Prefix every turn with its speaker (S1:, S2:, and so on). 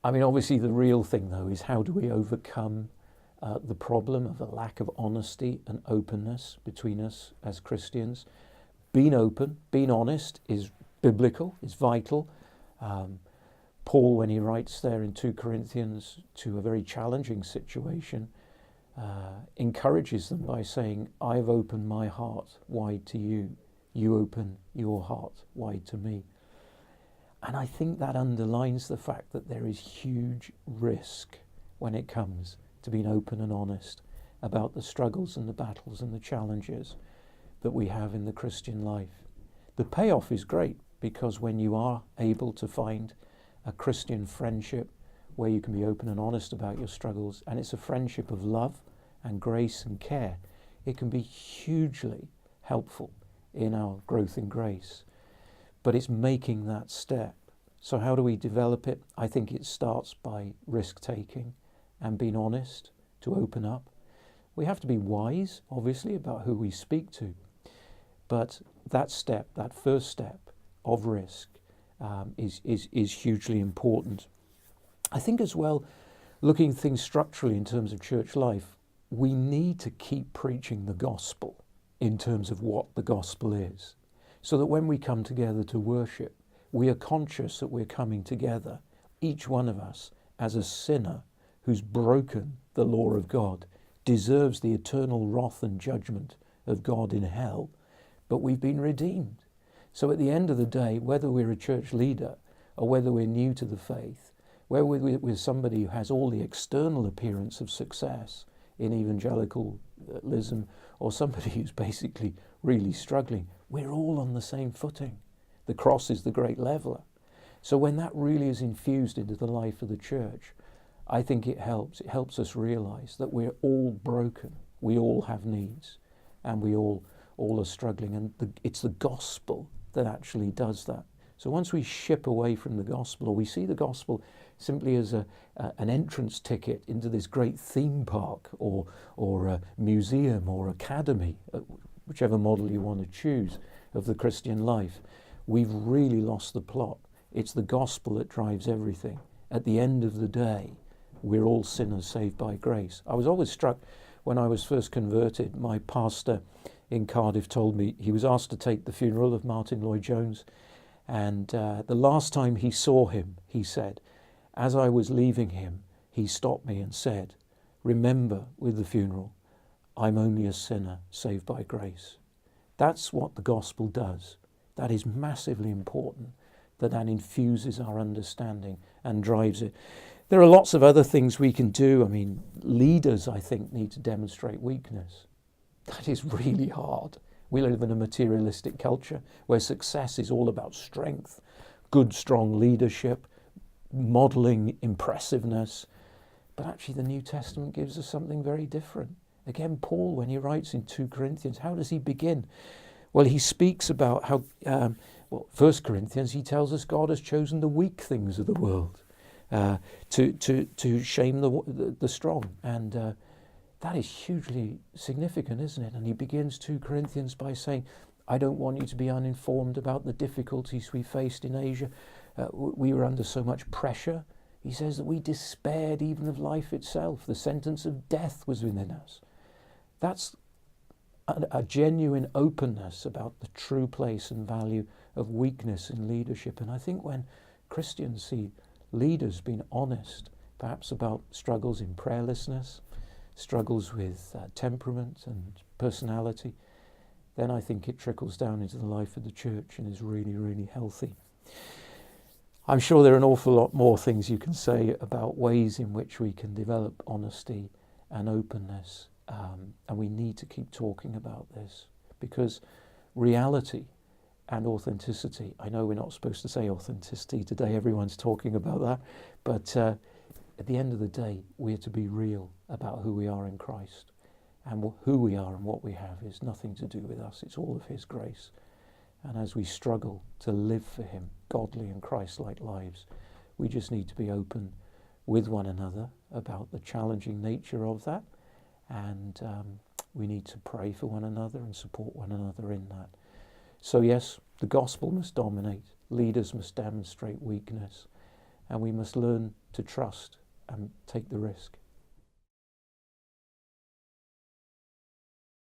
S1: I mean, obviously the real thing though is how do we overcome the problem of a lack of honesty and openness between us as Christians. Being open, being honest is biblical, is vital. Paul, when he writes there in 2 Corinthians to a very challenging situation, encourages them by saying, I've opened my heart wide to you. You open your heart wide to me. And I think that underlines the fact that there is huge risk when it comes to being open and honest about the struggles and the battles and the challenges that we have in the Christian life. The payoff is great, because when you are able to find a Christian friendship where you can be open and honest about your struggles, and it's a friendship of love and grace and care, it can be hugely helpful in our growth in grace. But it's making that step. So how do we develop it? I think it starts by risk-taking and being honest, to open up. We have to be wise, obviously, about who we speak to. But that step, that first step of risk, is hugely important. I think as well, looking at things structurally in terms of church life, we need to keep preaching the gospel in terms of what the gospel is, so that when we come together to worship, we are conscious that we're coming together, each one of us, as a sinner who's broken the law of God, deserves the eternal wrath and judgment of God in hell, but we've been redeemed. So at the end of the day, whether we're a church leader or whether we're new to the faith, whether we're somebody who has all the external appearance of success in evangelicalism, or somebody who's basically really struggling, we're all on the same footing. The cross is the great leveler. So when that really is infused into the life of the church, I think it helps. It helps us realize that we're all broken. We all have needs, and we all are struggling. And it's the gospel that actually does that. So once we ship away from the gospel, or we see the gospel simply as an entrance ticket into this great theme park or a museum or academy, whichever model you want to choose of the Christian life, we've really lost the plot. It's the gospel that drives everything. At the end of the day, we're all sinners saved by grace. I was always struck when I was first converted. My pastor in Cardiff told me he was asked to take the funeral of Martin Lloyd-Jones, and the last time he saw him, he said, as I was leaving him, he stopped me and said, remember with the funeral, I'm only a sinner saved by grace. That's what the gospel does. That is massively important, that infuses our understanding and drives it. There are lots of other things we can do. I mean, leaders, I think, need to demonstrate weakness. That is really hard. We live in a materialistic culture where success is all about strength, good, strong leadership, modeling impressiveness. But actually the New Testament gives us something very different. Again, Paul, when he writes in 2 Corinthians, how does he begin? Well, he speaks about how, 1 Corinthians, he tells us God has chosen the weak things of the world to shame the strong. And that is hugely significant, isn't it? And he begins 2 Corinthians by saying, I don't want you to be uninformed about the difficulties we faced in Asia. We were under so much pressure. He says that we despaired even of life itself. The sentence of death was within us. That's a genuine openness about the true place and value of weakness in leadership. And I think when Christians see leaders being honest, perhaps about struggles in prayerlessness, struggles with temperament and personality, then I think it trickles down into the life of the church and is really, really healthy. I'm sure there are an awful lot more things you can say about ways in which we can develop honesty and openness, and we need to keep talking about this, because reality and authenticity, I know we're not supposed to say authenticity today, everyone's talking about that, but at the end of the day, we're to be real about who we are in Christ. And who we are and what we have is nothing to do with us. It's all of his grace. And as we struggle to live for him, godly and Christ-like lives, we just need to be open with one another about the challenging nature of that. And we need to pray for one another and support one another in that. So yes, the gospel must dominate. Leaders must demonstrate weakness. and we must learn to trust and take the risk.